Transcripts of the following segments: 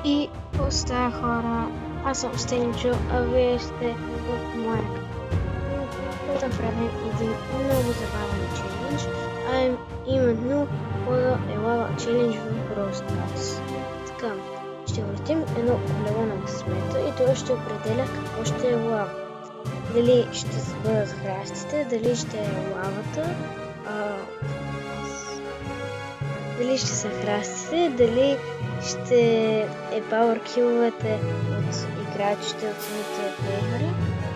И остава хора, аз съм Стенчо, а вие сте в моя канал. Да правим един много забавен челендж, а именно Кода е лава челендж в Brawl Stars. Така, ще въртим едно колело на късмета и той ще определя какво ще е лава. Дали ще бъдат храстите, дали ще е лавата, дали ще са храстите, дали ще е пауъркиловете от играчите, от самите плеери,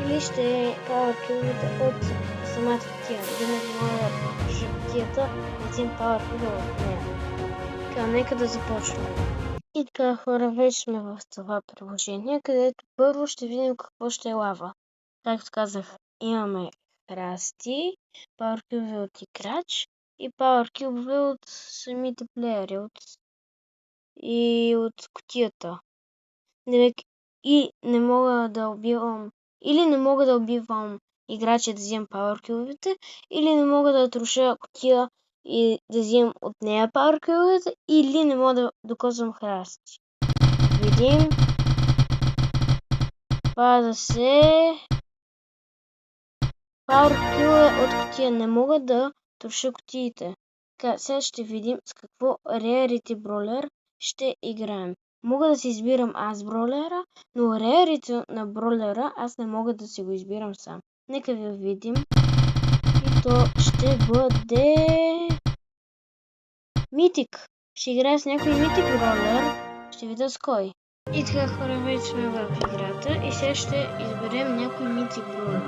или ще е пауъркиловете от самата кутия. Да не мога да пиша кутията един пауъркил от нея. Така, нека да започнем. И така, хора, вече сме в това приложение, където първо ще видим какво ще е лава. Както казах, имаме храсти, пауъркилове от играч и пауъркилове от самите плеери, от кутията. И не мога да убивам, или не мога да убивам играчи да вземам пауъркиловете, или не мога да труша кутия и да вземам от нея пауъркиловете, или не мога да докосвам храсти. Видим. Пада се. Пауъркилове от кутия. Не мога да труша кутиите. Така, сега ще видим с какво рерити бролер ще играем. Мога да си избирам аз бролера, но рерито на бролера аз не мога да си го избирам сам. Нека ви видим. И то ще бъде митик. Ще играя с някой митик бролер. Ще видя с кой. И така, хора, вече сме в играта и сега ще изберем някой митик бролер.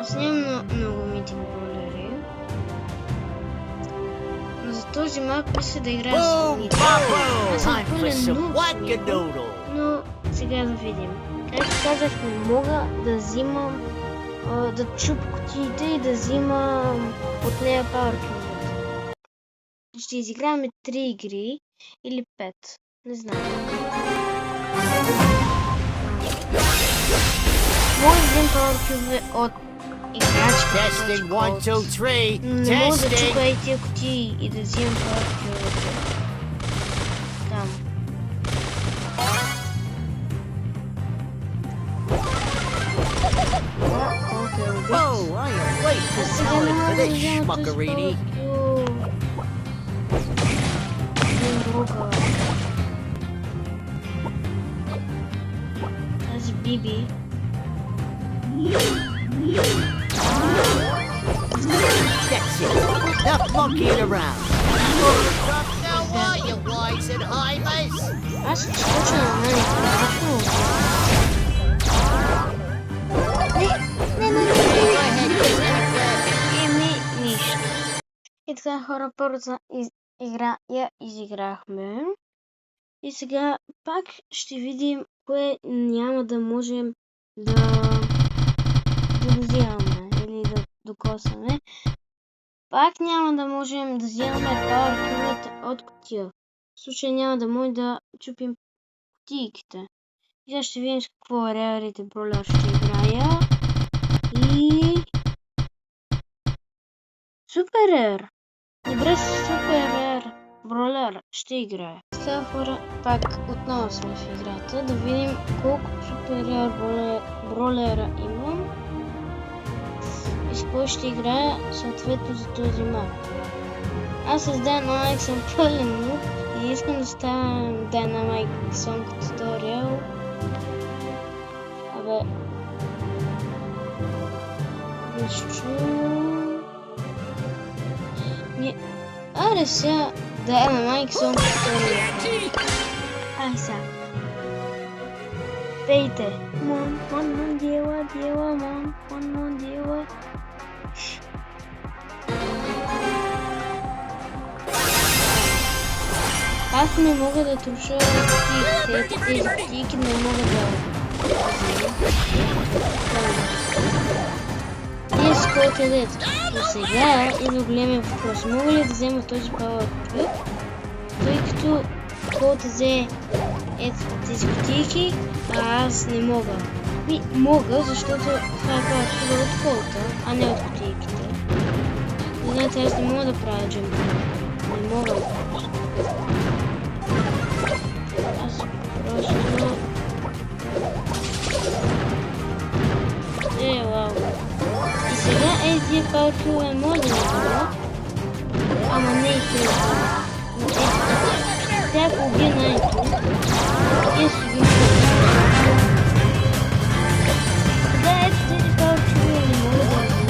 Аз нямам много митик бролери. Но за този мап мисля да играя с митик. Аз съм пълен нуб, но сега да видим. Както казах, не мога да взимам, да чупа кутиите и да взимам от нея пауъркиловете. Ще изиграем 3 игри или 5. Не знам. Мога да вземам пауъркилове от играчите. Не мога да чупа и тия кутии и да взимам пауъркиловете. Там. Аз сега не мога да взема този пауъркил. Не мога. Тази Биби. That's it. Enough monkeying around. Now why you wise and high, miss? Аз ще скоча на мен. Не. Нищо. И така, хора, първата игра я изиграхме. И сега пак ще видим кое няма да можем да взимаме или да докосваме. Пак няма да можем да взимаме пауъркиловете от кутия. В случай няма да можем да чупим кутийките. Сега ще видим с какво рерите бролер ще играя. И супер рер! Добре, супер рер бролер ще играе. Сега, хора, пак отново сме в играта. Да видим колко супер рер бролера имам и с кой ще играя съответно за този мап. Аз с Dynamite съм пълен нуб и искам да ставам Dynamite Song Tutorial. Абе... Нищо... Аре сега... Dynamite Song Tutorial. Ай сега. Пейте. Мон, дела, мон, дела. Аз не мога да труша кутийките. Тези кутийки не мога да... Ние с кой където. Но сега идва големия въпрос. Мога ли да взема този пауъркил? Тъй като колата взе тези кутийки, а аз не мога. Мога, защото това е пауъркил от колата, а не от кутийките. Знаете, аз не мога да правя джампи. Не мога да правя. паукюве може да бъде, ама не и това. Всяко генайто и си ги да, ето тези паукюве не могат да ги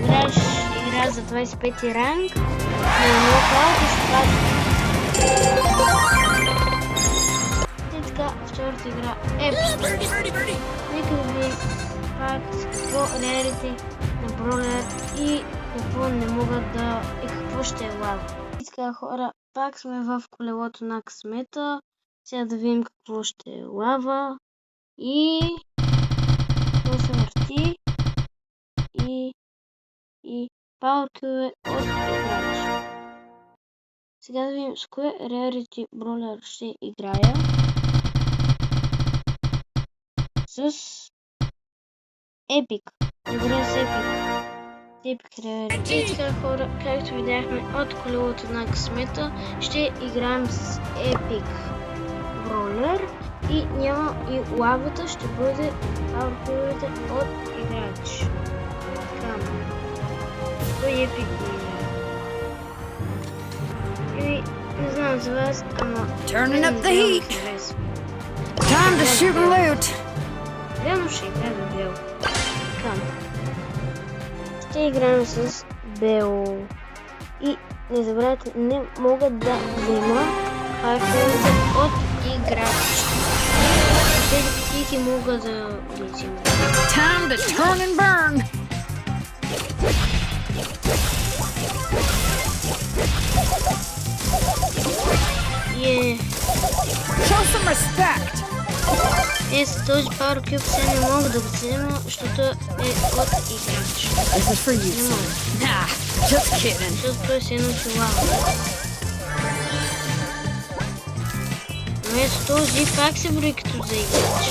играеш игра за 25 ранг, на нокаут и ще пади. И така, втората игра е нека да видим пак какво рерите на Бролер и какво не могат да и какво ще е лава. И така, хора, пак сме в колелото на късмета. Сега да видим какво ще е лава и какво се върти и паукюве от играч. Сега да видим с кое Rarity Brawler ще играя. С Epic. Добре, с Epic. Epic Rarity. И така, хора, както видяхме от колелото на късмета, ще играем с Epic Brawler и няма и лавата ще бъде паукювете от играч. Така, кой Epic го играе? И не знам за вас, ама... Turning up the heat. Time to shoot and loot. Реално ще играем на Бел. Така. Ще играем с Бел. И не забравяйте, не могат да взема паукювете от играч. Тези птици могат да ги взимат. Time to turn and burn. Show some respect. С този паукюв се не мога да го взема, защото е от играч. This is for you. Не мога. Nah, just kidding. Защото той се е научил лава. Но ето този пак се брои като за играч.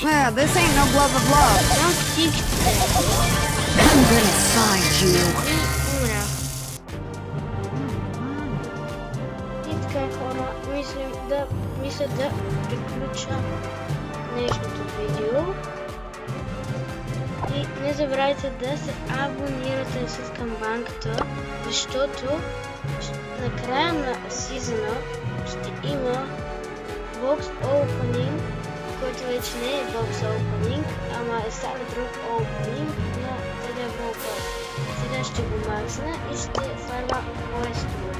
Yeah, this ain't no glove of love. Там птиците. I'm gonna find you. И умрях. И така, хора, мисля да приключа днешното видео. И не забравяйте да се абонирате с камбанката, защото на края на сезона ще има бокс opening, който вече не е бокс opening, ама е става друг opening на TV Brawl Pass. Сега ще го максна и ще фарма квестове.